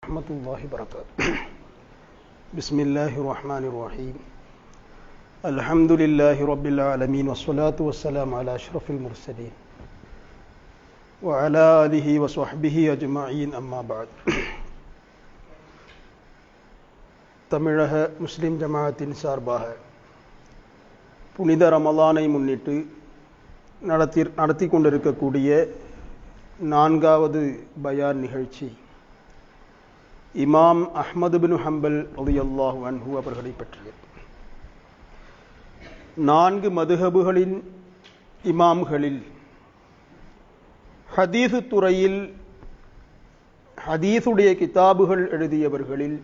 रहमतुल्लाहि बरकातुहू। बिस्मिल्लाहिर्रहमानिर्रहीम। अल्हम्दुलिल्लाहि रब्बिल आलमीन वस्सलातु वस्सलामु अला अशरफिल मुरसलीन व अला आलिहि व स्वह्बिहि अजमईन, अम्मा बाद। தமிழக முஸ்லிம் ஜமாஅத்தின் சார்பாக புனித ரமலானை முன்னிட்டு நடத்தி கொண்டிருக்கக்கூடிய 4வது பயான் நிகழ்ச்சி இமாம் அஹ்மது பின் ஹம்பல் ரலியல்லாஹு அன்ஹு அவர்களை பற்றியது. 4 மதுஹபுகளின் இமாம்களில் ஹதீஸ் துறையில் ஹதீஸுடைய கிதாபுகள் எழுதியவர்களில்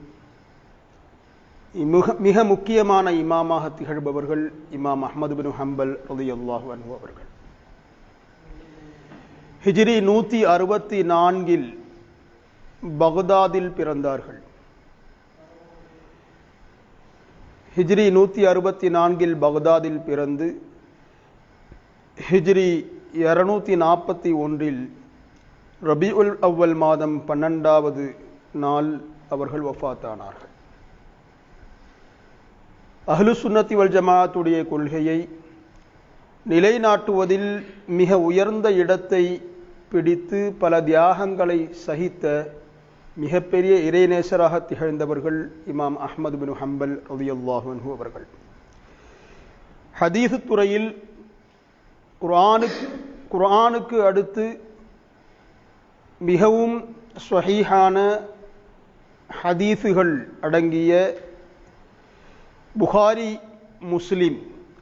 மிக முக்கியமான இமாமாக திகழ்பவர்கள் இமாம் அஹ்மது பின் ஹம்பல் ரலியல்லாஹு அன்ஹு அவர்கள். ஹிஜ்ரி 164 பக்தாதில் பிறந்தார்கள். ஹிஜ்ரி 164 பக்தாதில் பிறந்து ஹிஜ்ரி 241 ரபியுல் அவ்வல் மாதம் 12வது நாள் அவர்கள் வஃபாத்தானார்கள். அஹ்லு சுன்னத்தி வல் ஜமாஅத்துடைய கொள்கையை நிலைநாட்டுவதில் மிக உயர்ந்த இடத்தை பிடித்து பல தியாகங்களை சகித்த மிகப்பெரிய இறைநேசராக திகழ்ந்தவர்கள் இமாம் அஹ்மது பின் ஹம்பல் ரலியல்லாஹு அன்ஹு அவர்கள். ஹதீஸ் துறையில் குர்ஆனுக்கு அடுத்து மிகவும் ஸஹீஹான ஹதீஸுகள் அடங்கிய புகாரி முஸ்லிம்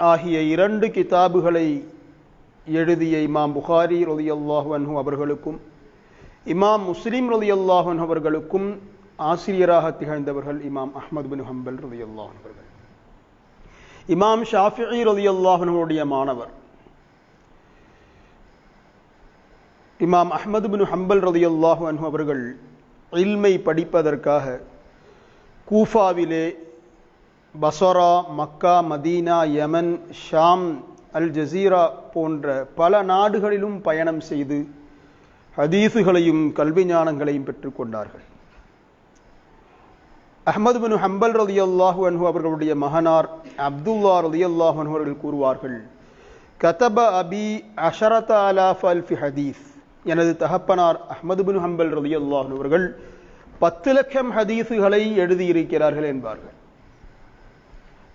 ஆகிய 2 கிதாபுகளை எழுதிய இமாம் புகாரி ரலியல்லாஹு அன்ஹு அவர்களுக்கும் இமாம் முஸ்லிம் ரலியல்லாஹு அன்ஹு அவர்களுக்கும் ஆசிரியராக திகழ்ந்தவர்கள் இமாம் அஹ்மது பின் ஹம்பல் ரலியல்லாஹு அன்ஹு அவர்கள். இமாம் ஷாஃபிஈ ரலியல்லாஹு அன்ஹுடைய மாணவர் இமாம் அஹ்மது பின் ஹம்பல் ரலியல்லாஹு அன்ஹு அவர்கள் இல்மை படிப்பதற்காக கூஃபாவிலே, பஸரா, மக்கா, மதீனா, யமன், ஷாம், அல் ஜசீரா போன்ற பல நாடுகளிலும் பயணம் செய்து ஹதீஸுகளையும் கல்வி ஞானங்களையும் பெற்றுக்கொண்டார்கள். அஹ்மது பின் ஹம்பல் ரலியல்லாஹு அன்ஹு அவர்களுடைய மகனார் அப்துல்லா ரலியல்லாஹு அன்ஹு அவர்கள் கூறுவார்கள், கதப அபி 10,000 அல்ஃபி ஹதீஸ். எனது தகப்பனார் அஹ்மது பின் ஹம்பல் ரலியல்லாஹு அன்ஹு அவர்கள் 10 லட்சம் ஹதீஸுகளை எழுதியிருக்கிறார்கள் என்பார்கள்.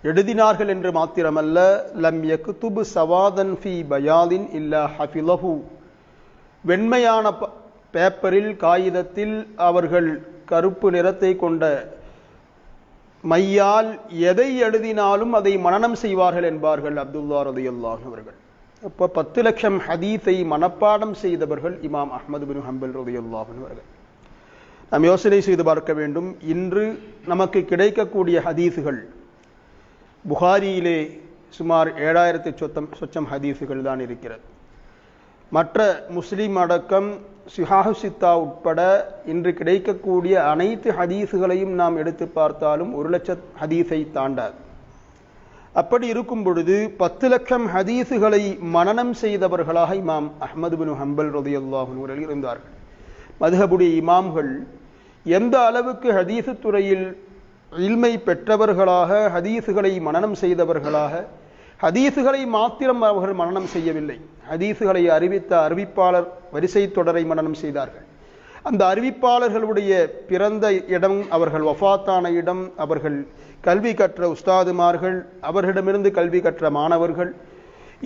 எழுதினார்கள் என்று மாத்திரமல்ல, லம் யக்துபு சவாதன் ஃபி பயாலின் இல்லா ஹஃபிலஹு. வெண்மையான பேப்பரில், காகிதத்தில் அவர்கள் கருப்பு நிறத்தை கொண்ட மையால் எதை எழுதினாலும் அதை மனனம் செய்வார்கள் என்பார்கள் அப்துல்லா ரலியல்லாஹு அவர்கள். அப்போ 10 லட்சம் ஹதீஸை மனப்பாடம் செய்தவர்கள் இமாம் அஹ்மது பின் ஹம்பல் ரலியல்லாஹு அவர்கள். நாம் யோசனை செய்து பார்க்க வேண்டும். இன்று நமக்கு கிடைக்கக்கூடிய ஹதீஸுகள் புகாரியிலே சுமார் 7000 சொச்சம் ஹதீஸுகள் தான் இருக்கிறது. மற்ற முஸ்லிம் அடக்கம் சிஹாஹு சித்தா உட்பட இன்று கிடைக்கக்கூடிய அனைத்து ஹதீஸுகளையும் நாம் எடுத்து பார்த்தாலும் 1 லட்சம் ஹதீஸை தாண்டாது. அப்படி இருக்கும் பொழுது 10 லட்சம் ஹதீஸுகளை மனனம் செய்தவர்களாக இமாம் அஹ்மது பின் ஹம்பல் ரலியல்லாஹு அன்ஹு இருந்தார்கள். மதுஹபுடைய இமாம்கள் எந்த அளவுக்கு ஹதீஸ் துறையில் இல்மை பெற்றவர்களாக, ஹதீஸுகளை மனனம் செய்தவர்களாக, ஹதீஸுகளை மாத்திரம் அவர்கள் மனனம் செய்யவில்லை, ஹதீஸுகளை அறிவித்த அறிவிப்பாளர் வரிசை தொடரை மனனம் செய்தார்கள். அந்த அறிவிப்பாளர்களுடைய பிறந்த இடம், அவர்கள் வஃபாத்தான இடம், அவர்கள் கல்வி கற்ற உஸ்தாதுமார்கள், அவர்களிடமிருந்து கல்வி கற்ற மாணவர்கள்,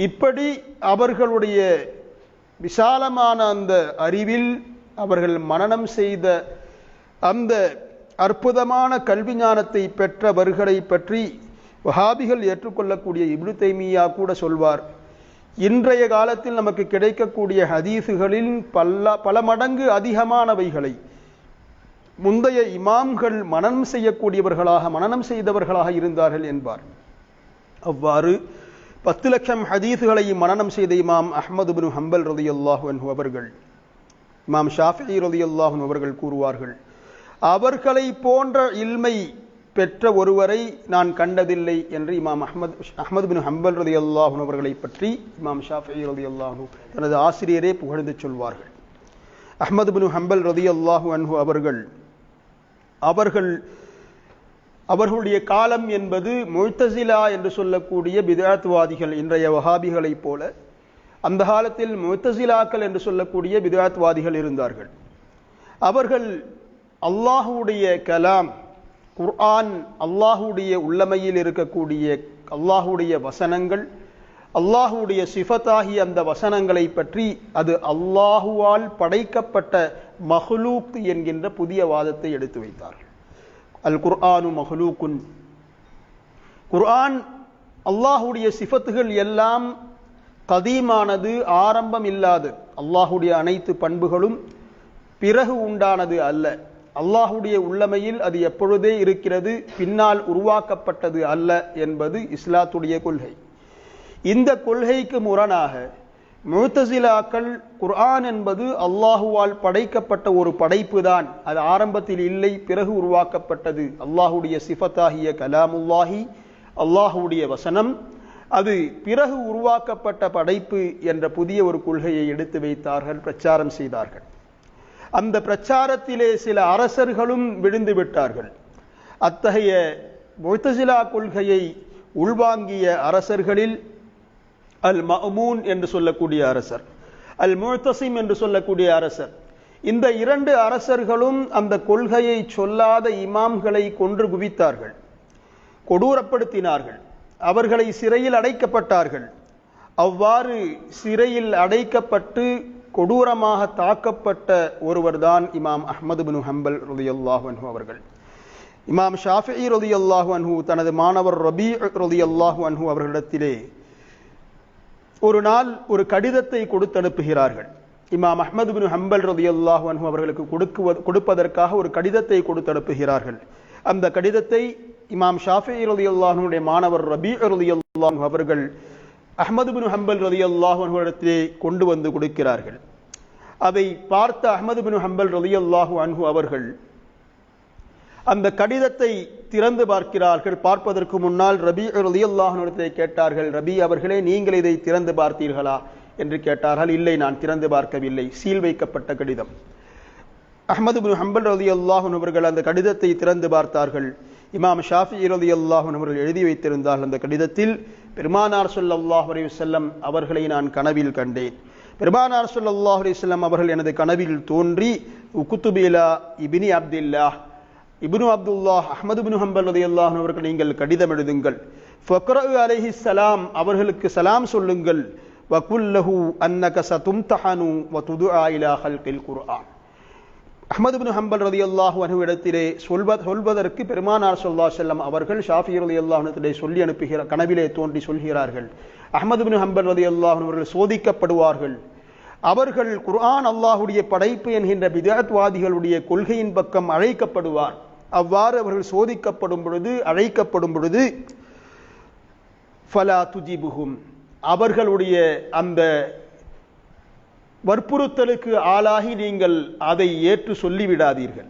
இப்படி அவர்களுடைய விசாலமான அந்த அறிவில் அவர்கள் மனனம் செய்த அந்த அற்புதமான கல்வி ஞானத்தை பெற்றவர்களை பற்றி வஹாபிகள் ஏற்றுக்கொள்ளக்கூடிய இப்னு தைமியா கூட சொல்வார், இன்றைய காலத்தில் நமக்கு கிடைக்கக்கூடிய ஹதீஸுகளில் பல மடங்கு அதிகமானவைகளை முந்தைய இமாம்கள் மனனம் செய்தவர்களாக இருந்தார்கள் என்பார். அவ்வாறு 10 லட்சம் ஹதீஸுகளை மனனம் செய்த இமாம் அஹ்மது பின் ஹம்பல் ரலியல்லாஹு அன்ஹு அவர்கள், இமாம் ஷாஃபிஈ ரலியல்லாஹு அன்ஹு அவர்கள் கூறுவார்கள், அவர்களை போன்ற இல்மை பெற்ற ஒருவரை நான் கண்டதில்லை என்று இமாம் அஹ்மது பின் ஹம்பல் ரலியல்லாஹு அன்ஹு அவர்களை பற்றி இமாம் ஷாஃபிஈ ரலியல்லாஹு அன்ஹு தனது ஆசிரியரே புகழ்ந்து சொல்வார்கள். அஹ்மது பின் ஹம்பல் ரலியல்லாஹு அன்ஹு அவர்கள் அவர்களுடைய காலம் என்பது முஅ்தஸிலா என்று சொல்லக்கூடிய பித்அத்வாதிகள், இன்றைய வஹாபிகளைப் போல அந்த காலத்தில் முஅ்தஸிலாக்கள் என்று சொல்லக்கூடிய பித்அத்வாதிகள் இருந்தார்கள். அவர்கள் அல்லாஹுடைய கலாம் குர்ஆன், அல்லாஹுடைய உள்ளமையில் இருக்கக்கூடிய அல்லாஹுடைய வசனங்கள், அல்லாஹுடைய சிஃபத்தாகிய அந்த வசனங்களை பற்றி அது அல்லாஹுவால் படைக்கப்பட்ட மஹ்லூக் என்கின்ற புதிய வாதத்தை எடுத்து வைத்தார்கள். அல் குர்ஆனு மஹ்லூக்குன், குர்ஆன் அல்லாஹுடைய சிஃபத்துகள் எல்லாம் கதீமானது, ஆரம்பம் இல்லாது, அல்லாஹுடைய அனைத்து பண்புகளும் பிறகு உண்டானது அல்ல. அல்லாஹுடைய உள்ளமையில் அது எப்பொழுதே இருக்கிறது, பின்னால் உருவாக்கப்பட்டது அல்ல என்பது இஸ்லாத்துடைய கொள்கை. இந்த கொள்கைக்கு முரணாக முஅ்தஸிலாக்கள் குர்ஆன் என்பது அல்லாஹுவால் படைக்கப்பட்ட ஒரு படைப்பு தான், அது ஆரம்பத்தில் இல்லை, பிறகு உருவாக்கப்பட்டது, அல்லாஹுடைய சிஃபத்தாகிய கலாமுல்லாஹி, அல்லாஹுடைய வசனம், அது பிறகு உருவாக்கப்பட்ட படைப்பு என்ற புதிய ஒரு கொள்கையை எடுத்து வைத்தார்கள், பிரச்சாரம் செய்தார்கள். அந்த பிரச்சாரத்திலே சில அரசர்களும் விழுந்து விட்டார்கள். அத்தகைய முஅ்தஸிலா கொள்கையை உள்வாங்கிய அரசர்களில் அல் மஅமூன் என்று சொல்லக்கூடிய அரசர், அல் முஅ்தஸிம் என்று சொல்லக்கூடிய அரசர், இந்த இரண்டு அரசர்களும் அந்த கொள்கையை சொல்லாத இமாம்களை கொன்று குவித்தார்கள், கொடூரப்படுத்தினார்கள், அவர்களை சிறையில் அடைக்கப்பட்டார்கள். அவ்வாறு சிறையில் அடைக்கப்பட்டு கொடூரமாக தாக்கப்பட்ட ஒருவர்தான் இமாம் அஹ்மது பின் ஹம்பல் ரலியல்லாஹு அன்ஹு அவர்கள். இமாம் ஷாஃபிஈ ரலியல்லாஹு அன்ஹு தனது மாணவர் ரபீ ரலியல்லாஹு அன்ஹு அவர்களிடத்திலே ஒரு நாள் ஒரு கடிதத்தை கொடுத்து அனுப்புகிறார்கள். இமாம் அஹ்மது பின் ஹம்பல் ரலியல்லாஹு அன்ஹு அவர்களுக்கு கொடுப்பதற்காக ஒரு கடிதத்தை கொடுத்து அனுப்புகிறார்கள். அந்த கடிதத்தை இமாம் ஷாஃபிஈ ரலியல்லாஹு அன்ஹுடைய மாணவர் ரபீ ரலியல்லாஹு அன்ஹு அவர்கள் அஹ்மது பின் ஹம்பல் ரலியல்லாஹு அன்ஹு இடத்திலே கொண்டு வந்து கொடுக்கிறார்கள். அதை பார்த்த அஹ்மது பின் ஹம்பல் ரலியல்லாஹு அன்ஹு அவர்கள் அந்த கடிதத்தை திறந்து பார்க்கிறார்கள். பார்ப்பதற்கு முன்னால் ரபீ ரலியல்லாஹு அன்ஹு இடத்திலே கேட்டார்கள், ரபீ அவர்களே, நீங்கள் இதை திறந்து பார்த்தீர்களா என்று கேட்டார்கள். இல்லை, நான் திறந்து பார்க்கவில்லை, சீல் வைக்கப்பட்ட கடிதம். அஹ்மது பின் ஹம்பல் ரலியல்லாஹு அன்ஹு அவர்கள் அந்த கடிதத்தை திறந்து பார்த்தார்கள். இமாம் ஷாஃபிஈ ரலியல்லாஹு அன்ஹு அவர்கள் எழுதி வைத்திருந்தார்கள் அந்த கடிதத்தில், பெருமானார் ஸல்லல்லாஹு அலைஹி வஸல்லம் அவர்களை நான் கனவில் கண்டேன். பெருமானார் ஸல்லல்லாஹு அலைஹி வஸல்லம் அவர்கள் எனது கனவில் தோன்றி, உகுத்துபிலா இப்னி அப்துல்லாஹ், இப்னு அப்துல்லாஹ் அஹ்மது பின் ஹம்பல் ரலியல்லாஹு அன்ஹு அவர்கள் நீங்கள் கடிதம் எழுதுங்கள், ஃபக்ரஉ அலைஹி ஸலாம், அவர்களுக்கு சலாம் சொல்லுங்கள், வகுல்லஹு அன்னக சதும்தஹனு வதுஆ இலா ஹல்கில் குர்ஆன். அஹ்மது பின் ஹம்பல் ரலியல்லாஹு அன்ஹு இடத்திலே சொல்வதற்கு பெருமானார் ஸல்லல்லாஹு அலைஹி வஸல்லம் அவர்கள் ஷாஃபிஈ ரலியல்லாஹு அன்ஹு சொல்லி அனுப்புகிற கனவிலே தோன்றி சொல்கிறார்கள், அஹ்மது பின் ஹம்பல் ரலியல்லாஹு அன்ஹு அவர்கள் சோதிக்கப்படுவார்கள், அவர்கள் குர்ஆன் அல்லாஹுடைய படைப்பு என்கின்ற பித்அத்வாதிகளுடைய கொள்கையின் பக்கம் அழைக்கப்படுவார். அவ்வாறு அவர்கள் சோதிக்கப்படும் பொழுது, அழைக்கப்படும் பொழுது, ஃபலா துஜிபுஹும், அவர்களுடைய அந்த வற்புறுத்தலுக்கு ஆளாகி நீங்கள் அதை ஏற்று சொல்லிவிடாதீர்கள்,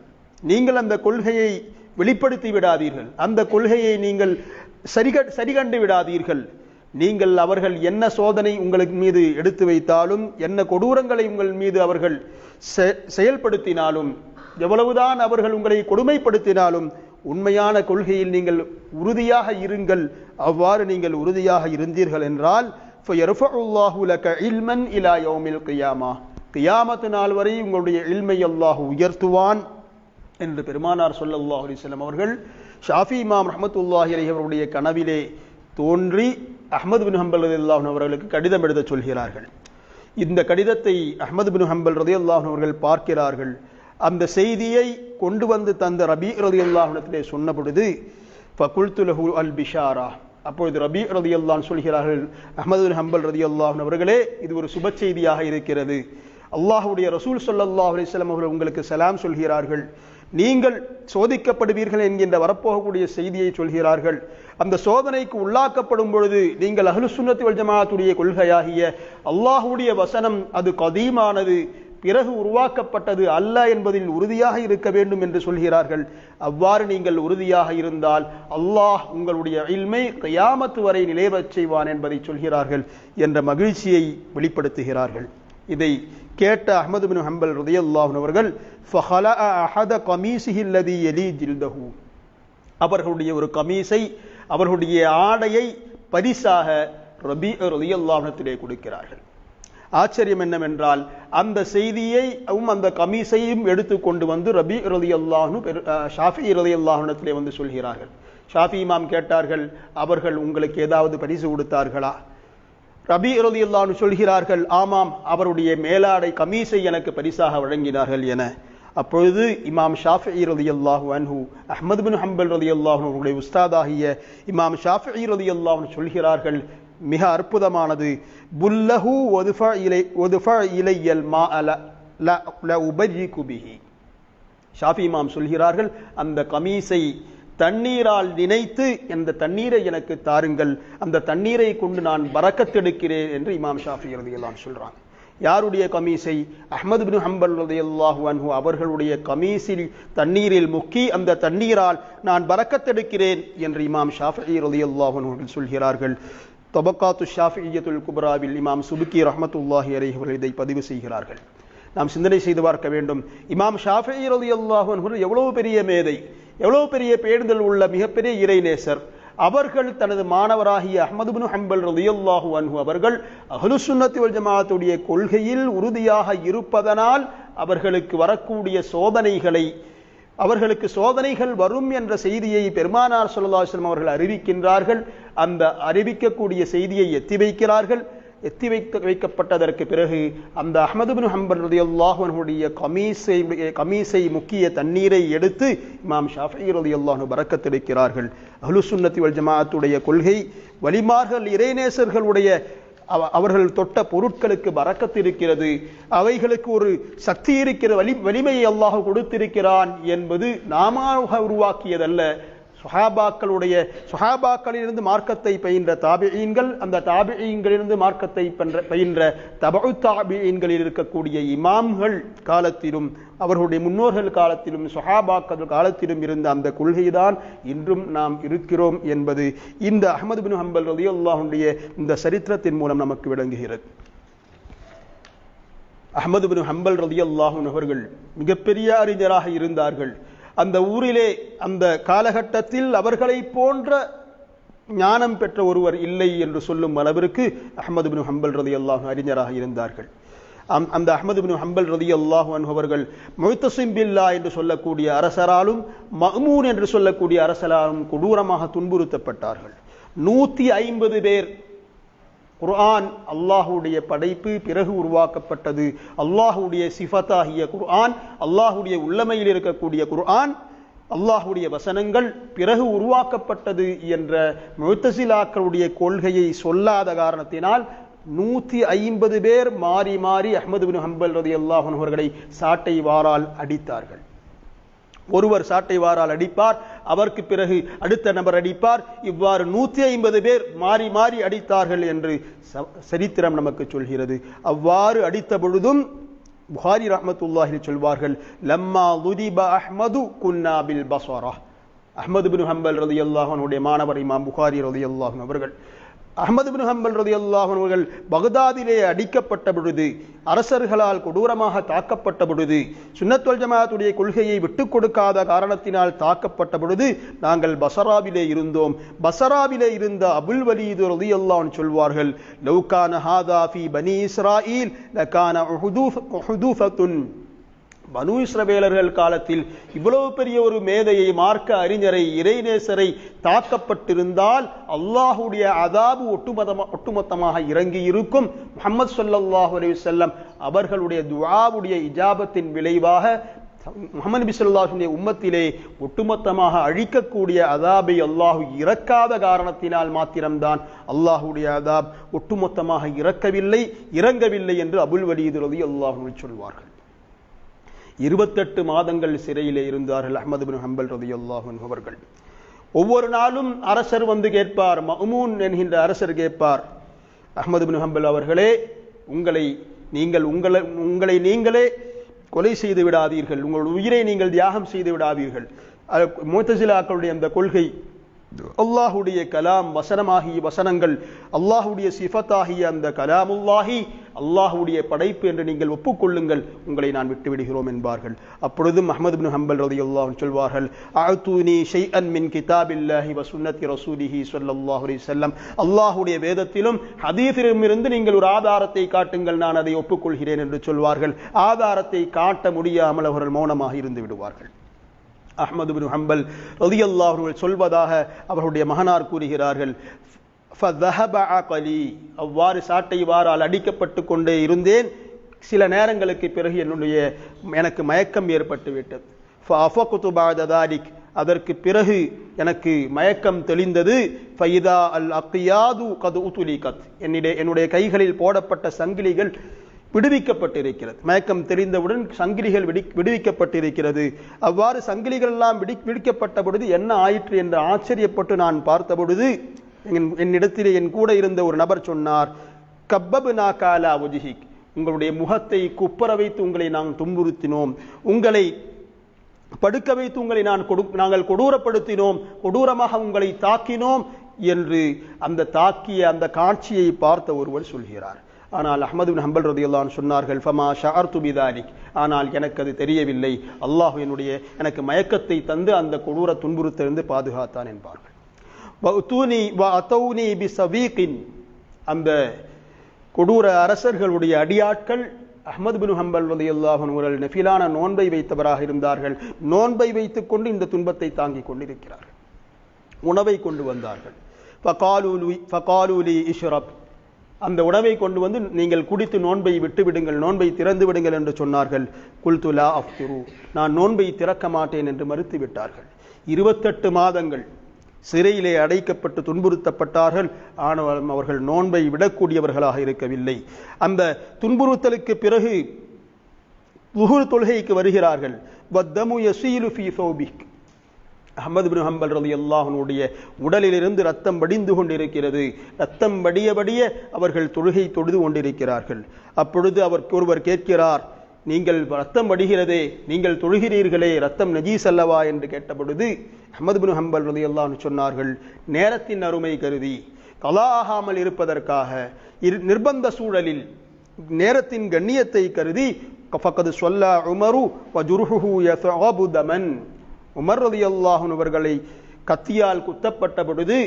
நீங்கள் அந்த கொள்கையை வெளிப்படுத்தி விடாதீர்கள், அந்த கொள்கையை நீங்கள் சரிகண்டு விடாதீர்கள். நீங்கள் அவர்கள் என்ன சோதனை உங்களுக்கு மீது எடுத்து வைத்தாலும், என்ன கொடூரங்களை உங்கள் மீது அவர்கள் செயல்படுத்தினாலும், எவ்வளவுதான் அவர்கள் உங்களை கொடுமைப்படுத்தினாலும், உண்மையான கொள்கையில் நீங்கள் உறுதியாக இருங்கள். அவ்வாறு நீங்கள் உறுதியாக இருந்தீர்கள் என்றால் ஃபயர்ஃபஉல்லாஹு லக இல்மன் இலா யௌமில் கியாமா, கியாமத் நாள் வரை உங்களுடைய இல்மை அல்லாஹ் உயர்த்துவான் என்று பெருமானார் ஸல்லல்லாஹு அலைஹி வஸல்லம் அவர்கள் ஷாஃபி இமாம் ரஹ்மத்துல்லாஹி அலைஹி அவருடைய கனவிலே தோன்றி அஹ்மது பின் ஹம்பல் ரலியல்லாஹு அன்ஹு அவர்களுக்கு கடிதம் எழுத சொல்கிறார்கள். இந்த கடிதத்தை அஹ்மது பின் ஹம்பல் ரலியல்லாஹு அன்ஹு அவர்கள் பார்க்கிறார்கள். அந்த செய்தியை கொண்டு வந்து தந்த ரபீ ரலியல்லாஹு அன்ஹு சொன்ன பொழுது, ஃபகுல்து லஹு அல் பிஷாரா, அப்பொழுது ரபீ ரலியல்லாஹு அன்ஹு சொல்கிறார்கள், அஹ்மது பின் ஹம்பல் ரலியல்லாஹு அன்ஹு அவர்களே, இது ஒரு சுப செய்தியாக இருக்கிறது, அல்லாஹ்வுடைய ரசூல் ஸல்லல்லாஹு அலைஹி வஸல்லம் அவர்கள் உங்களுக்கு சலாம் சொல்கிறார்கள், நீங்கள் சோதிக்கப்படுவீர்கள் என்கின்ற வரப்போகக்கூடிய செய்தியை சொல்கிறார்கள். அந்த சோதனைக்கு உள்ளாக்கப்படும் பொழுது நீங்கள் அஹ்லுஸ் சுன்னத்தி வல் ஜமாஅத்துடைய கொள்கையாகிய அல்லாஹ்வுடைய வசனம் அது கதீமானது, பிறகு உருவாக்கப்பட்டது அல்ல என்பதில் உறுதியாக இருக்க வேண்டும் என்று சொல்கிறார்கள். அவ்வாறு நீங்கள் உறுதியாக இருந்தால் அல்லாஹ் உங்களுடைய இல்மை கியாமத் வரை நிலைவச் செய்வான் என்பதை சொல்கிறார்கள் என்ற மகிழ்ச்சியை வெளிப்படுத்துகிறார்கள். இதை கேட்ட அஹ்மது பின் ஹம்பல் ரலியல்லாஹு அன்ஹு அவர்கள் ஃபஹலஅ அஹத கமீஸிஹி அல்லதி யலி ஜில்தஹு, அவர்களுடைய ஒரு கமீஸை, அவர்களுடைய ஆடையை பரிசாக ரபீ ரலியல்லாஹு அன்ஹு கொடுக்கிறார்கள். ஆச்சரியம் என்னவென்றால் அந்த செய்தியை அந்த கமீஸையும் எடுத்து கொண்டு வந்து ரபீ ரலியல்லாஹு ஷாஃபி ரலியல்லாஹு அன்ஹு வந்து சொல்கிறார்கள். ஷாஃபி இமாம் கேட்டார்கள், அவர்கள் உங்களுக்கு ஏதாவது பரிசு கொடுத்தார்களா? ரபீ ரலியல்லாஹு அன்ஹு சொல்கிறார்கள், ஆமாம், அவருடைய மேலாடை கமீஸை எனக்கு பரிசாக வழங்கினார்கள் என. அப்பொழுது இமாம் ஷாஃபிஈ ரலியல்லாஹு அன்ஹு அஹ்மது பின் ஹம்பல் ரலியல்லாஹு அன்ஹு அவருடைய உஸ்தாதாகிய இமாம் ஷாஃபிஈ ரலியல்லாஹு அன்ஹு சொல்கிறார்கள், மிக அற்புதமானது. புல்லஹு வதுஃபா இலையல் மாஅ லா உபஜிகு பிஹி. ஷாஃபி இமாம் சொல்கிறார்கள், அந்த கமீஸை தண்ணீரால் நினைத்து அந்த தண்ணீரை எனக்கு தாருங்கள், அந்த தண்ணீரை கொண்டு நான் பரக்கத்தெடுக்கிறேன் என்று இமாம் ஷாஃபி ரலியல்லாஹு அன்ஹு சொல்றாங்க. யாருடைய கமீஸை? அஹ்மது பின் ஹம்பல் ரலியல்லாஹு அன்ஹு அவர்களுடைய கமீஸில் தண்ணீரில் முக்கி அந்த தண்ணீரால் நான் பரக்கத்தெடுக்கிறேன் என்று இமாம் ஷாஃபிஈ ரலியல்லாஹு அன்ஹு சொல்கிறார்கள். தபக்காத்து ஷாஃபிய்யத்துல் குப்ராவில் இமாம் சுபுக்கி ரஹ்மத்துல்லாஹி அலைஹி அவர்கள் இதை பதிவு செய்கிறார்கள். நாம் சிந்தனை செய்து பார்க்க வேண்டும், இமாம் ஷாஃபிஈ ரலியல்லாஹு அன்ஹு எவ்வளவு பெரிய மேதை, எவ்வளவு பெரிய பேணுதல் உள்ள மிகப்பெரிய இறைநேசர். அவர்கள் தனது மாணவராகிய அஹ்மது பின் ஹம்பல் ரலியல்லாஹு அன்ஹு அவர்கள் அஹ்லுஸ் சுன்னத்தி வல் ஜமாஅத்துடைய கொள்கையில் உறுதியாக இருப்பதனால் அவர்களுக்கு வரக்கூடிய சோதனைகளை, அவர்களுக்கு சோதனைகள் வரும் என்ற செய்தியை பெருமானார் ஸல்லல்லாஹு அலைஹி வஸல்லம் அவர்கள் அறிவிக்கின்றார்கள். அந்த அறிவிக்கக்கூடிய செய்தியை எத்தி வைக்கிறார்கள். எத்தி வைக்கப்பட்டதற்கு பிறகு அந்த அஹ்மது பின் ஹம்பல் ரலியல்லாஹு அன்ஹுடைய கமீஸை முக்கிய தண்ணீரை எடுத்து இமாம் ஷாஃபிஈ ரலியல்லாஹு அன்ஹு பரக்கத்தெடுக்கிறார்கள். அஹ்லுஸ் சுன்னத்தி வல் ஜமாஅத்துடைய கொள்கை, வலிமார்கள், இறைநேசர்களுடைய அவர்கள் தொட்ட பொருட்களுக்கு பரக்கத்து இருக்கிறது, அவைகளுக்கு ஒரு சக்தி இருக்கிற வலிமையை அல்லாஹ் கொடுத்திருக்கிறான் என்பது நாம உருவாக்கியதல்ல. சுஹாபாக்களிலிருந்து மார்க்கத்தை பயின்ற தாபிஈன்கள், அந்த தாபிஈன்களிலிருந்து மார்க்கத்தை பயின்ற தபஉ தாபிஈன்களில் இருக்கக்கூடிய இமாம்கள் காலத்திலும் அவர்களுடைய முன்னோர்கள் காலத்திலும் சுஹாபாக்கள் காலத்திலும் இருந்த அந்த கொள்கைதான் இன்றும் நாம் இருக்கிறோம் என்பது இந்த அஹ்மது பின் ஹம்பல் ரலியல்லாஹு அன்ஹுடைய இந்த சரித்திரத்தின் மூலம் நமக்கு விளங்குகிறது. அஹ்மது பின் ஹம்பல் ரலியல்லாஹு அன்ஹு அவர்கள் மிகப்பெரிய அறிஞராக இருந்தார்கள். அந்த ஊரிலே அந்த காலகட்டத்தில் அவர்களை போன்ற ஞானம் பெற்ற ஒருவர் இல்லை என்று சொல்லும் அளவிற்கு அஹ்மது பின் ஹம்பல் ரலியல்லாஹு அன்ஹு அறிஞராக இருந்தார்கள். அந்த அஹ்மது பின் ஹம்பல் ரலியல்லாஹு அன்ஹு அவர்கள் முஅ்தஸிம் பில்லாஹ் என்று சொல்லக்கூடிய அரசராலும் மஅ்மூன் என்று சொல்லக்கூடிய அரசராலும் கொடூரமாக துன்புறுத்தப்பட்டார்கள். 150 பேர். குர்ஆன் அல்லாஹுடைய படைப்பு, பிறகு உருவாக்கப்பட்டது. அல்லாஹுடைய சிஃபத்தாகிய குர்ஆன், அல்லாஹுடைய உள்ளமையில் இருக்கக்கூடிய குர்ஆன், அல்லாஹுடைய வசனங்கள் பிறகு உருவாக்கப்பட்டது என்ற முஅ்தஸிலாக்களுடைய கொள்கையை சொல்லாத காரணத்தினால் 150 பேர் மாறி மாறி அஹ்மது பின் ஹம்பல் ரலியல்லாஹு அன்ஹு அவர்களை சாட்டை வாரால் அடித்தார்கள். ஒருவர் சாட்டை வாரால் அடிப்பார், அவருக்கு பிறகு அடுத்த நபர் அடிப்பார். இவ்வாறு 150 பேர் மாறி மாறி அடித்தார்கள் என்று சரித்திரம் நமக்கு சொல்கிறது. அவ்வாறு அடித்த பொழுதும் புகாரி ரஹ்மத்துல்லாஹி சொல்வார்கள், லம்மா லுதிப அஹ்மது குன்னா பில் பஸரா. அஹ்மது பின் ஹம்பல் ரலியல்லாஹு அன்ஹுடைய மாணவர் இமாம் புகாரி ரலியல்லாஹு அன்ஹு அவர்கள் அஹ்மது பின் ஹம்பல் ரலியல்லாஹு அன்ஹு அவர்கள் பக்தாதிலே அடிக்கப்பட்ட பொழுது, அரசர்களால் கொடூரமாக தாக்கப்பட்ட பொழுது, சுன்னத் வல் ஜமாஅத்துடைய கொள்கையை விட்டுக் கொடுக்காத காரணத்தினால் தாக்கப்பட்ட பொழுது நாங்கள் பஸராவிலே இருந்தோம். பஸராவிலே இருந்த அபுல் வலீத் ரலியல்லாஹு அன்ஹு சொல்வார்கள், லவ் கான ஹாதா ஃபீ பனி இஸ்ராயீல் லகான உஹுதூஃபத்துன். பனு இஸ்ரவேலர்கள் காலத்தில் இவ்வளவு பெரிய ஒரு மேதையை, மார்க்க அறிஞரை, இறைநேசரை தாக்கப்பட்டிருந்தால் அல்லாஹுடைய அதாபு ஒட்டுமொத்தமாக இறங்கி இருக்கும். முஹம்மது ஸல்லல்லாஹு அலைஹி வஸல்லம் அவர்களுடைய துஆவுடைய இஜாபத்தின் விளைவாக முஹம்மது நபி ஸல்லல்லாஹு அலைஹி வஸல்லம் உம்மத்திலே ஒட்டுமொத்தமாக அழிக்கக்கூடிய அதாபை அல்லாஹ் இறக்காத காரணத்தினால் மாத்திரம்தான் அல்லாஹுடைய அதாப் ஒட்டுமொத்தமாக இறங்கவில்லை என்று அபுல் வலீத் ரலியல்லாஹு அன்ஹு சொல்வார்கள். 28 மாதங்கள் சிறையிலே இருந்தார்கள் அஹ்மது பின் ஹம்பல் ரலியல்லாஹு அன்ஹு அவர்கள். ஒவ்வொரு நாளும் அரசர் வந்து கேட்பார், மஅ்மூன் என்கின்ற அரசர் கேட்பார், அஹ்மது பின் ஹம்பல் அவர்களே, உங்களை நீங்களே கொலை செய்து விடாதீர்கள், உங்களுடைய உயிரை நீங்கள் தியாகம் செய்து விடாதீர்கள். முஅ்தஸிலாக்களுடைய அந்த கொள்கை, அல்லாஹுடைய கலாம் வசனமாகிய வசனங்கள், அல்லாஹுடைய சிஃபத்தாகிய அந்த கலாமுல்லாஹி அல்லாஹுடைய படைப்பு என்று நீங்கள் ஒப்புக்கொள்ளுங்கள், உங்களை நான் விட்டு விடுகிறோம் என்பார்கள். அப்பொழுதும் அஹ்மத் இப்னு ஹம்பல் ரலியல்லாஹு அன்ஹு சொல்வார்கள், அஅதூனி ஷைஅன் மின் கிதாபில்லாஹி வ சுன்னத்தி ரசூலிஹி ஸல்லல்லாஹு அலைஹி வஸல்லம், அல்லாஹுடைய வேதத்திலும் ஹதீஸிலும் இருந்து நீங்கள் ஒரு ஆதாரத்தை காட்டுங்கள், நான் அதை ஒப்புக்கொள்கிறேன் என்று சொல்வார்கள். ஆதாரத்தை காட்ட முடியாமல் அவர்கள் மௌனமாக இருந்து விடுவார்கள். அஹ்மத் இப்னு ஹம்பல் ரலியல்லாஹு அன்ஹு சொல்வதாக அவருடைய மகனார் கூறுகிறார்கள், ஃபதஹப அக்லி, அவ்வாறு சாட்டை வாரால் அடிக்கப்பட்டு கொண்டே இருந்தேன். சில நேரங்களுக்கு பிறகு எனக்கு மயக்கம் ஏற்பட்டு விட்டது. ஃபஅஃபக்து பஅத தாலிக், அதற்கு பிறகு எனக்கு மயக்கம் தெளிந்தது. ஃபைதா அல் அக்யாது கத் உதுலிகத், என்னுடைய கைகளில் போடப்பட்ட சங்கிலிகள் விடுவிக்கப்பட்டிருக்கிறது. மயக்கம் தெரிந்தவுடன் சங்கிலிகள் விடுவிக்கப்பட்டிருக்கிறது. அவ்வாறு சங்கிலிகள் எல்லாம் விடுவிக்கப்பட்ட பொழுது என்ன ஆயிற்று என்று ஆச்சரியப்பட்டு நான் பார்த்த பொழுது என்னிடத்திலே என் கூட இருந்த ஒரு நபர் சொன்னார், கப்பப்னா காலா வஜ்ஹிக், உங்களுடைய முகத்தை குப்பர வைத்து உங்களை நாங்கள் துன்புறுத்தினோம், உங்களை படுக்க வைத்து உங்களை நாங்கள் கொடூரப்படுத்தினோம், கொடூரமாக உங்களை தாக்கினோம் என்று அந்த தாக்கிய அந்த காட்சியை பார்த்த ஒருவர் சொல்கிறார். ஆனால் அஹ்மத் இப்னு ஹம்பல் ரலியல்லாஹு அன்ஹு சொன்னார்கள், ஃபமா ஷஅர்து பிதாலிக், ஆனால் எனக்கு அது தெரியவில்லை, அல்லாஹ் எனக்கு மயக்கத்தை தந்து அந்த கொடூர துன்புறுத்திலிருந்து பாதுகாத்தான் என்பார்கள். வஅதூனி பிஸவீகின், அந்த கொடூர அரசர்களுடைய அடியாட்கள் அஹ்மத் இப்னு ஹம்பல் ரலியல்லாஹு அன்ஹு அவர்கள் நஃபிலான நோன்பை வைத்தவராக இருந்தார்கள். நோன்பை வைத்துக் கொண்டு இந்த துன்பத்தை தாங்கிக் கொண்டிருக்கிறார்கள். உணவை கொண்டு வந்தார்கள். ஃபகாலூ லி இஷ்ரப், அந்த உணவை கொண்டு வந்து நீங்கள் குடித்து நோன்பை விட்டு விடுங்கள், நோன்பை திறந்து விடுங்கள் என்று சொன்னார்கள். குல்து லா அஃப்திரு, நான் நோன்பை திறக்க மாட்டேன் என்று மறுத்து விட்டார்கள். 28 மாதங்கள் சிறையிலே அடைக்கப்பட்டு துன்புறுத்தப்பட்டார்கள். ஆனாலும் அவர்கள் நோன்பை விடக்கூடியவர்களாக இருக்கவில்லை. அந்த துன்புறுத்தலுக்கு பிறகு லுஹுர் தொழுகைக்கு வருகிறார்கள். வத்தமு யஸீலு ஃபீ ஸௌபிக், அஹ்மத் இப்னு ஹம்பல் ரலியல்லாஹு அன்ஹுடைய உடலிலிருந்து ரத்தம் வடிந்து கொண்டிருக்கிறது. ரத்தம் வடிய அவர்கள் தொழுகை தொழுது கொண்டிருக்கிறார்கள். அப்பொழுது ஒருவர் கேட்கிறார், நீங்கள் ரத்தம் வடிகிறதே, நீங்கள் தொழுகிறீர்களே, ரத்தம் நஜீஸ் அல்லவா என்று கேட்டபொழுது அஹ்மத் இப்னு ஹம்பல் ரலியல்லாஹு அன்ஹு சொன்னார்கள், நேரத்தின் அருமை கருதி, கலா ஆகாமல் இருப்பதற்காக, நிர்பந்த சூழலில் நேரத்தின் கண்ணியத்தை கருதி, ஃபக்கத் ஸல்லா உமரு வ ஜுர்ஹுஹு யஸஅபு தமன், உமர் ரலியல்லாஹு அன்ஹு அவர்களை கத்தியால் குத்தப்பட்ட பொழுது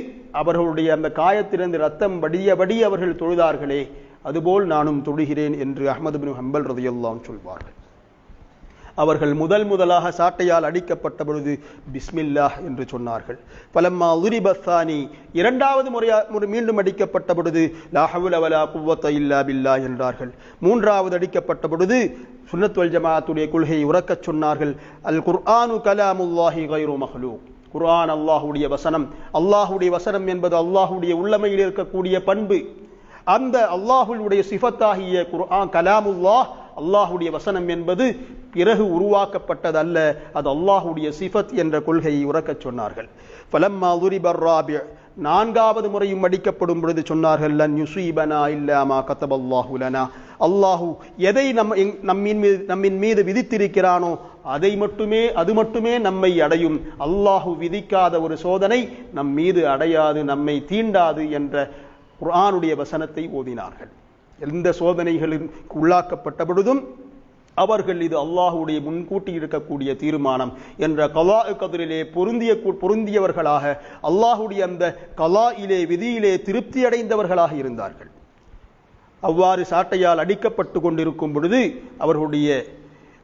அவர்களுடைய அந்த காயத்திலிருந்து ரத்தம் வடிய அவர்கள் தொழுதார்களே, அதுபோல் நானும் தொழுகிறேன் என்று அஹ்மத் இப்னு ஹம்பல் ரலியல்லாஹு அன்ஹு சொல்வார்கள். அவர்கள் முதலாக சாட்டையால் அடிக்கப்பட்ட பொழுது பிஸ்மில்லாஹ் என்று சொன்னார்கள். ஃபலம்மா ضرب الثاني, இரண்டாவது முறை மீண்டும் அடிக்கப்பட்ட பொழுது லா ஹவ்ல வலா குவத்த இல்லா பில்லாஹ் என்றார்கள். மூன்றாவது அடிக்கப்பட்ட பொழுது சுன்னத் வல் ஜமாஅத்துடைய கொள்கையை உரக்கச் சொன்னார்கள். அல் குர்ஆனு கலாமுல்லாஹி கைரு மஹ்லூக், குர்ஆன் அல்லாஹ்வுடைய வசனம். அல்லாஹ்வுடைய வசனம் என்பது அல்லாஹ்வுடைய உள்ளமையில் இருக்கக்கூடிய பண்பு. அந்த அல்லாஹ்வுடைய சிஃபத்தாகிய குர்ஆன் கலாமுல்லாஹ், அல்லாஹ்வுடைய வசனம் என்பது பிறகு உருவாக்கப்பட்டதல்ல, அது அல்லாஹ்வுடைய சிஃபத் என்ற கொள்கையை உரக்கச் சொன்னார்கள். ஃபலம்மா ضرب الرابع, நான்காவது முறையும் அடிக்கப்படும் பொழுது சொன்னார்கள், லன் யுஸீபனா இல்லா மா கதபல்லாஹு லனா, அல்லாஹ் எதை நம்மின் மீது விதித்திருக்கிறானோ அது மட்டுமே நம்மை அடையும், அல்லாஹ் விதிக்காத ஒரு சோதனை நம் மீது அடையாது, நம்மை தீண்டாது என்ற குர்ஆனுடைய வசனத்தை ஓதினார்கள். எந்த சோதனைகளின் உள்ளாக்கப்பட்ட பொழுதும் அவர்கள் இது அல்லாஹ்வுடைய முன்கூட்டி இருக்கக்கூடிய தீர்மானம் என்ற கலா கதிரிலே பொருந்தியவர்களாக, அல்லாஹ்வுடைய அந்த கலாயிலே விதியிலே திருப்தி அடைந்தவர்களாக இருந்தார்கள். அவ்வாறு சாட்டையால் அடிக்கப்பட்டு கொண்டிருக்கும் பொழுது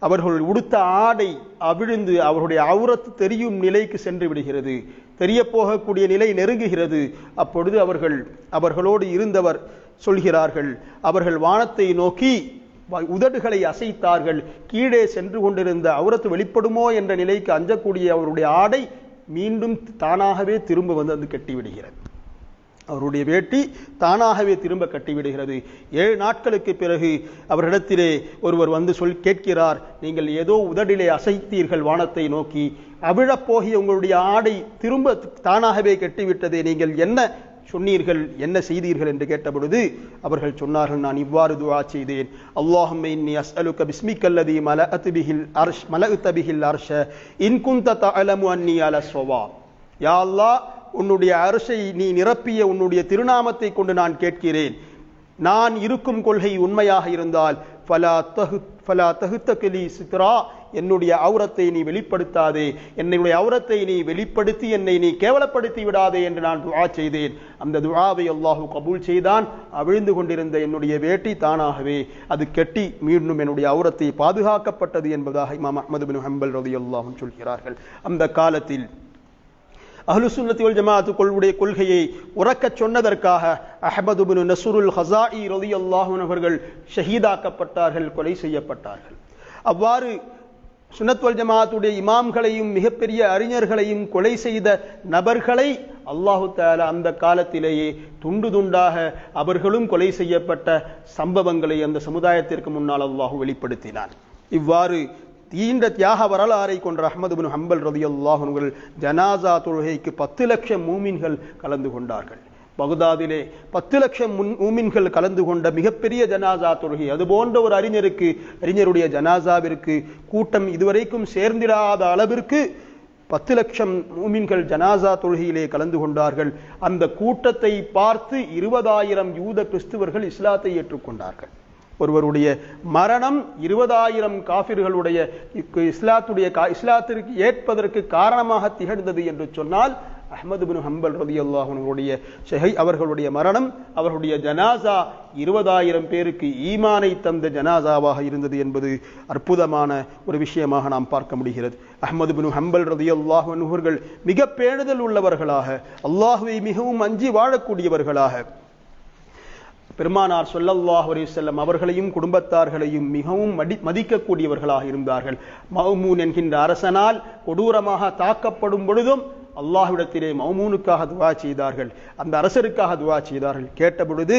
அவர்கள் உடுத்த ஆடை அவிழ்ந்து அவர்களுடைய அவுரத்து தெரியும் நிலைக்கு சென்று விடுகிறது, தெரிய போகக்கூடிய நிலை நெருங்குகிறது. அப்பொழுது அவர்களோடு இருந்தவர் சொல்கிறார்கள், அவர்கள் வானத்தை நோக்கி உதடுகளை அசைத்தார்கள். கீழே சென்று கொண்டிருந்த அவுரத்து வெளிப்படுமோ என்ற நிலைக்கு அஞ்சக்கூடிய அவருடைய ஆடை மீண்டும் தானாகவே திரும்ப வந்து கட்டிவிடுகிறது. அவருடைய வேட்டி தானாகவே திரும்ப கட்டிவிடுகிறது. 7 நாட்களுக்கு பிறகு அவரிடத்திலே ஒருவர் வந்து கேட்கிறார், நீங்கள் ஏதோ உதடிலே அசைத்தீர்கள் வானத்தை நோக்கி, அவிழப்போகிய உங்களுடைய ஆடை திரும்ப தானாகவே கட்டிவிட்டதே, நீங்கள் என்ன சொன்னீர்கள், என்ன செய்தீர்கள் என்று கேட்டபொழுது அவர்கள் சொன்னார்கள், நான் இவ்வாறு துஆ செய்தேன், அல்லாஹும்ம இன்னி அஸ்அலுக பிஸ்மிக்கல்லதி மலஅத பிஹில் அர்ஷ இன் குன்த தஅலமு அன்னி அலா ஸவாப், யா அல்லாஹ் உன்னுடைய அரிசை நீ நிரப்பிய உன்னுடைய திருநாமத்தை கொண்டு நான் கேட்கிறேன். நான் இருக்கும் கொள்கை உண்மையாக இருந்தால் ஃபலா தஹ்தகிலி சித்ரா, என்னுடைய ஔரத்தை நீ வெளிப்படுத்தாதே, என்னுடைய ஔரத்தை நீ வெளிப்படுத்தி என்னை நீ கேவலப்படுத்தி விடாதே என்று நான் துஆ செய்தேன். அந்த துஆவை அல்லாஹ் கபூல் செய்தான். அவிழ்ந்து கொண்டிருந்த என்னுடைய வேட்டி தானாகவே அது கெட்டி மீண்டும் என்னுடைய ஔரத்தை பாதுகாக்கப்பட்டது என்பதாக இமாம் அஹ்மது பின் ஹம்பல் ரலியல்லாஹு அன்ஹு சொல்கிறார்கள். அந்த காலத்தில் அஹ்லு சுன்னத்தி வல் ஜமாஅத்துடைய கொள்கையை உறக்கச் சொன்னதற்காக அஹ்மது பின் நஸ்ருல் ஹஸாஇ ரலியல்லாஹு அன்ஹு அவர்கள் ஷஹீதாக்கப்பட்டார்கள், கொலை செய்யப்பட்டார்கள். அவ்வாறு சுன்னத் வல் ஜமாஅத்துடைய இமாம்களையும் மிகப்பெரிய அறிஞர்களையும் கொலை செய்த நபர்களை அல்லாஹு தஆலா அந்த காலத்திலேயே துண்டு துண்டாக அவர்களும் கொலை செய்யப்பட்ட சம்பவங்களை அந்த சமுதாயத்திற்கு முன்னால் அல்லாஹ் வெளிப்படுத்தினான். இவ்வாறு தீண்ட தியாக வரலாறை கொண்ட அஹ்மது பின் ஹம்பல் ரலியல்லாஹு அன்ஹு ஜனாசா தொழுகைக்கு 10 லட்சம் மூமின்கள் கலந்து கொண்டார்கள். பகுதாதிலே 10 லட்சம் மூமின்கள் கலந்து கொண்ட மிகப்பெரிய ஜனாசா தொழுகை. அது போன்ற ஒரு அறிஞருடைய ஜனாசாவிற்கு கூட்டம் இதுவரைக்கும் சேர்ந்திடாத அளவிற்கு 10 லட்சம் மூமின்கள் ஜனாசா தொழுகையிலே கலந்து கொண்டார்கள். அந்த கூட்டத்தை பார்த்து 20,000 யூத கிறிஸ்துவர்கள் இஸ்லாத்தை ஏற்றுக்கொண்டார்கள். ஒருவருடைய மரணம் 20,000 காஃபிர்களுடைய இஸ்லாத்திற்கு ஏற்பதற்கு காரணமாக திகழ்ந்தது என்று சொன்னால் அஹ்மது பின் ஹம்பல் ரலியல்லாஹு அன்ஹு அவர்களுடைய மரணம், அவர்களுடைய ஜனாசா 20,000 பேருக்கு ஈமானை தந்த ஜனாசாவாக இருந்தது என்பது அற்புதமான ஒரு விஷயமாக நாம் பார்க்க முடிகிறது. அஹ்மது பின் ஹம்பல் ரலியல்லாஹு அன்ஹு அவர்கள் மிக பேணுதல் உள்ளவர்களாக, அல்லாஹ்வை மிகவும் அஞ்சி வாழக்கூடியவர்களாக, பெருமானார் ஸல்லல்லாஹு அலைஹி வஸல்லம் அவர்களையும் குடும்பத்தார்களையும் மிகவும் மதிக்கக்கூடியவர்களாக இருந்தார்கள். மௌமூன் என்கின்ற அரசனால் கொடூரமாக தாக்கப்படும் பொழுதும் அல்லாஹ்விடத்திலே மௌமூனுக்காக துஆ செய்தார்கள், அந்த அரசருக்காக துஆ செய்தார்கள். கேட்ட பொழுது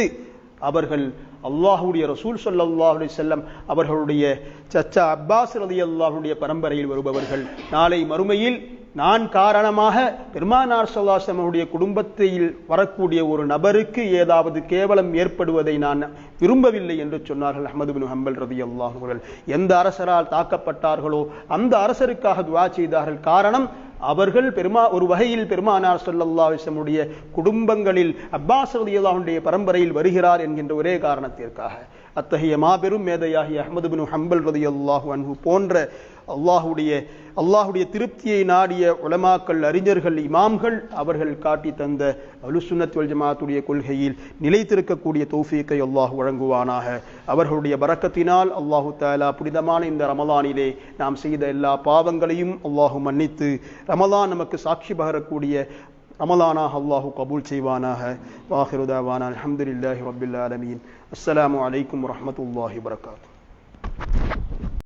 அவர்கள் அல்லாஹ்வுடைய ரசூல் ஸல்லல்லாஹு அலைஹி வஸல்லம் அவர்களுடைய சச்சா அப்பாஸ் ரலியல்லாஹு அன்ஹுடைய பரம்பரையில் வருபவர்கள், நாளை மறுமையில் நான் காரணமாக பெருமானார் ஸல்லல்லாஹு அலைஹி வஸல்லம் அவருடைய குடும்பத்தில் வரக்கூடிய ஒரு நபருக்கு ஏதாவது கேவலம் ஏற்படுவதை நான் விரும்பவில்லை என்று சொன்னார்கள் அஹ்மது பின் ஹம்பல் ரலியல்லாஹு அன்ஹு அவர்கள். எந்த அரசரால் தாக்கப்பட்டார்களோ அந்த அரசருக்காக துஆ செய்தார்கள். காரணம், அவர்கள் ஒரு வகையில் பெருமானார் ஸல்லல்லாஹு அலைஹி வஸல்லம் உடைய குடும்பங்களில் அப்பாஸ் ரலியல்லாஹு அன்ஹுடைய பரம்பரையில் வருகிறார் என்கின்ற ஒரே காரணத்திற்காக. அத்தகைய மாபெரும் மேதையாகிய அஹ்மது பின் ஹம்பல் ரலியல்லாஹு அன்ஹு போன்ற அல்லாஹ்வுடைய திருப்தியை நாடிய உலமாக்கள், அறிஞர்கள், இமாம்கள் அவர்கள் காட்டி தந்த அஹ்லு சுன்னத் வல் ஜமாஅத்துடைய கொள்கையில் நிலைத்திருக்கக்கூடிய தௌஃபீக்கை அல்லாஹ் வழங்குவானாக. அவர்களுடைய பரக்கத்தினால் அல்லாஹு தஆலா புனிதமான இந்த ரமலானிலே நாம் செய்த எல்லா பாவங்களையும் அல்லாஹ் மன்னித்து ரமலான் நமக்கு சாட்சி பகரக்கூடிய ரமலானாக அல்லாஹ் கபூல் செய்வானாக. வாஹிரு தாவானா அல்ஹம்துலில்லாஹி ரப்பில் ஆலமீன். அஸ்ஸலாமு அலைக்கும் வரஹ்மத்துல்லாஹி வபரகாத்துஹு.